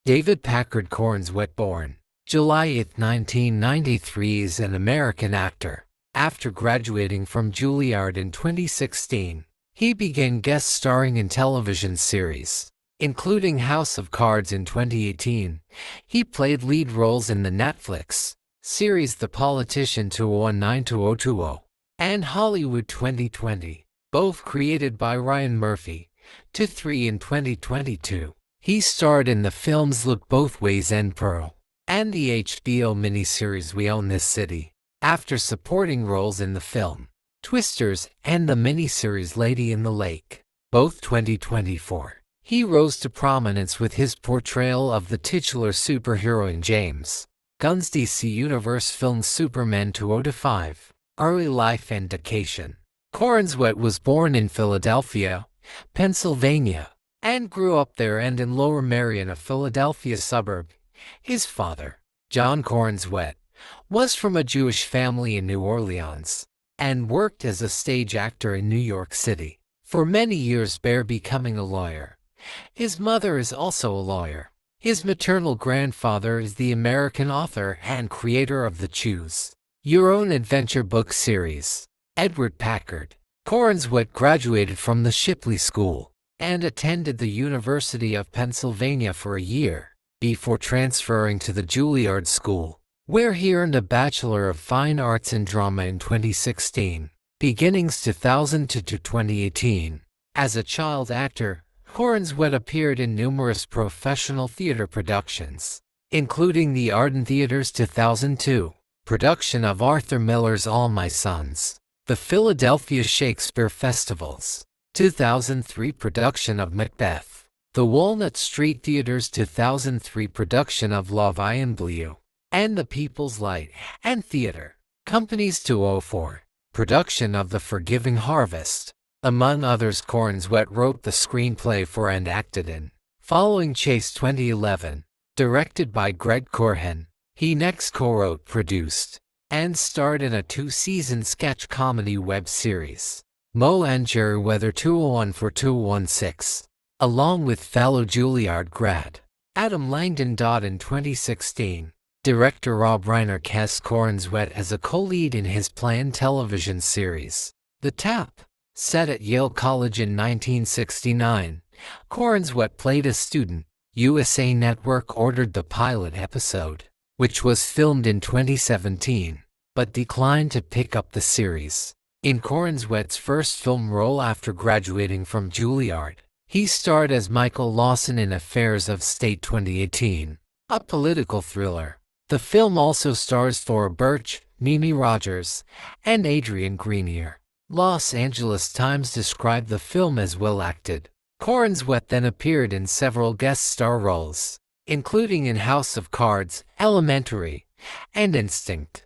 David Packard Corenswet, born July 8, 1993, is an American actor. After graduating from Juilliard in 2016, he began guest starring in television series, including House of Cards in 2018. He played lead roles in the Netflix series The Politician 2019-2020 and Hollywood 2020, both created by Ryan Murphy, 2-3 in 2022. He starred in the films Look Both Ways and Pearl, and the HBO miniseries We Own This City, after supporting roles in the film Twisters and the miniseries Lady in the Lake, both 2024. He rose to prominence with his portrayal of the titular superhero in James Gunn's DC Universe film Superman 2005, Early Life and Education. Corenswet was born in Philadelphia, Pennsylvania, and grew up there and in Lower Merion, a Philadelphia suburb. His father, John Corenswet, was from a Jewish family in New Orleans and worked as a stage actor in New York City for many years before becoming a lawyer. His mother is also a lawyer. His maternal grandfather is the American author and creator of the Choose Your Own Adventure book series, Edward Packard. Corenswet graduated from the Shipley School and attended the University of Pennsylvania for a year before transferring to the Juilliard School, where he earned a Bachelor of Fine Arts in Drama in 2016. Beginnings 2002 to 2018. As a child actor, Corenswet appeared in numerous professional theater productions, including the Arden Theater's 2002 production of Arthur Miller's All My Sons, the Philadelphia Shakespeare Festival's 2003 production of Macbeth, the Walnut Street Theater's 2003 production of Love I Blue, and the People's Light and Theater Company's 2004 production of The Forgiving Harvest. Among others, Corenswet wrote the screenplay for and acted in Following Chase 2011, directed by Greg Corhen. He next co-wrote, produced, and starred in a 2-season sketch comedy web series, Mo and Jerry Weather 201-216, along with fellow Juilliard grad Adam Langdon. In 2016, director Rob Reiner cast Corenswet as a co-lead in his planned television series, The Tap. Set at Yale College in 1969, Corenswet played a student. USA Network ordered the pilot episode, which was filmed in 2017, but declined to pick up the series. In Corenswet's first film role after graduating from Juilliard, he starred as Michael Lawson in Affairs of State 2018, a political thriller. The film also stars Thora Birch, Mimi Rogers, and Adrian Grenier. Los Angeles Times described the film as well acted. Corenswet then appeared in several guest star roles, including in House of Cards, Elementary, and Instinct.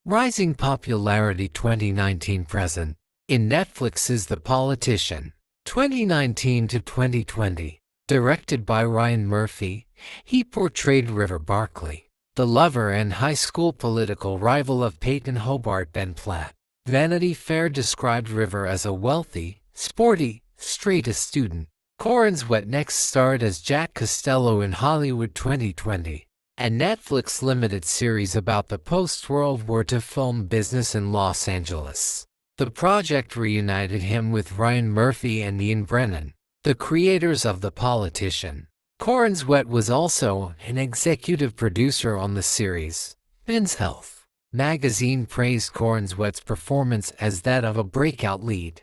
Rising popularity 2019-present. In Netflix's The Politician, 2019 to 2020, directed by Ryan Murphy, he portrayed River Barkley, the lover and high school political rival of Peyton Hobart Ben Platt. Vanity Fair described River as a wealthy, sporty, straight student. Corenswet next starred as Jack Costello in Hollywood 2020, a Netflix limited series about the post-World War II film business in Los Angeles. The project reunited him with Ryan Murphy and Ian Brennan, the creators of The Politician. Corenswet was also an executive producer on the series. Men's Health magazine praised Corenswet's performance as that of a breakout lead.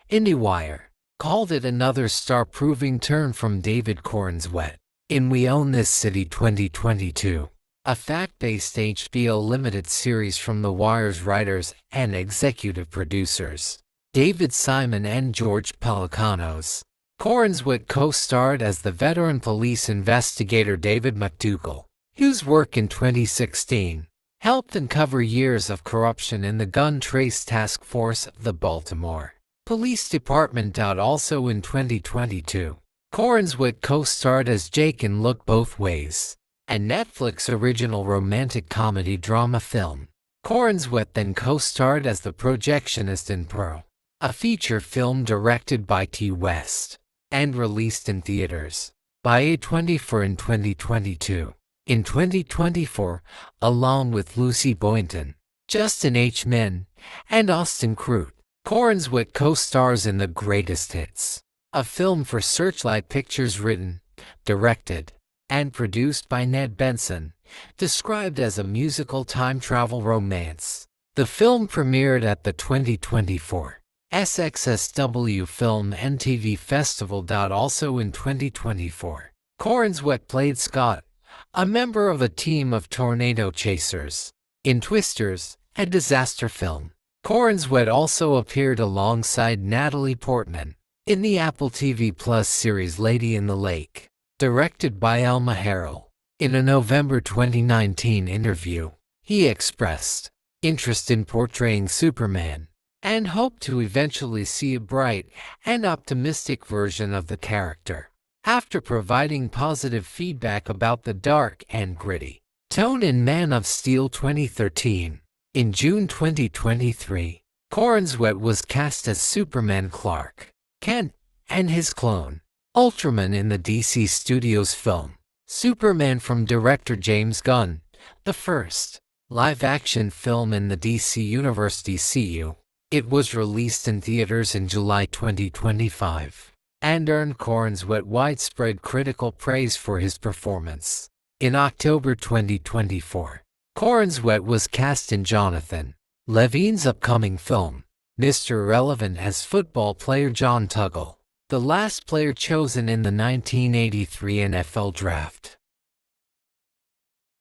IndieWire called it another star-proving turn from David Corenswet in We Own This City 2022, a fact-based HBO limited series from The Wire's writers and executive producers, David Simon and George Pelicanos. Corenswet co-starred as the veteran police investigator David McDougall, whose work in 2016 helped uncover years of corruption in the Gun Trace Task Force of the Baltimore Police Department. Also in 2022, Corenswet co-starred as Jake in Look Both Ways, a Netflix original romantic comedy drama film. Corenswet then co-starred as the projectionist in Pearl, a feature film directed by T. West and released in theaters. by A24 in 2022. In 2024, along with Lucy Boynton, Justin H. Min, and Austin Crute, Corenswet co-stars in The Greatest Hits, a film for Searchlight Pictures written, directed, and produced by Ned Benson, described as a musical time travel romance. The film premiered at the 2024 SXSW Film and TV Festival. Also in 2024, Corenswet played Scott, a member of a team of tornado chasers, in Twisters, a disaster film. Corenswet also appeared alongside Natalie Portman in the Apple TV Plus series Lady in the Lake, directed by Alma Harrell. In a November 2019 interview, he expressed interest in portraying Superman and hoped to eventually see a bright and optimistic version of the character. After providing positive feedback about the dark and gritty tone in Man of Steel 2013, in June 2023, Corenswet was cast as Superman Clark Kent and his clone, Ultraman, in the DC Studios film Superman from director James Gunn, the first live-action film in the DC Universe DCU. It was released in theaters in July 2025 and earned Corenswet widespread critical praise for his performance. In October 2024, Corenswet was cast in Jonathan Levine's upcoming film, Mr. Irrelevant, as football player John Tuggle, the last player chosen in the 1983 NFL Draft.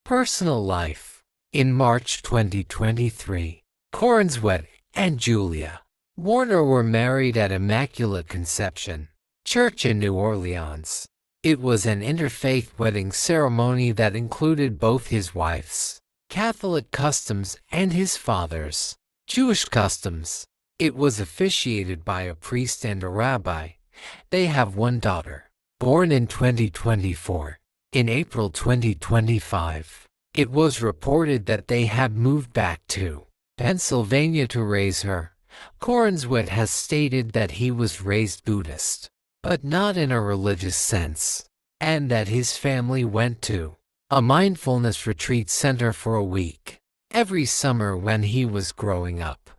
Personal life. In March 2023, Corenswet and Julia Warner were married at Immaculate Conception Church in New Orleans. It was an interfaith wedding ceremony that included both his wife's Catholic customs and his father's Jewish customs. It was officiated by a priest and a rabbi. They have one daughter, born in 2024. In April 2025, it was reported that they had moved back to Pennsylvania to raise her. Corenswet has stated that he was raised Buddhist, but not in a religious sense, and that his family went to a mindfulness retreat center for a week every summer when he was growing up.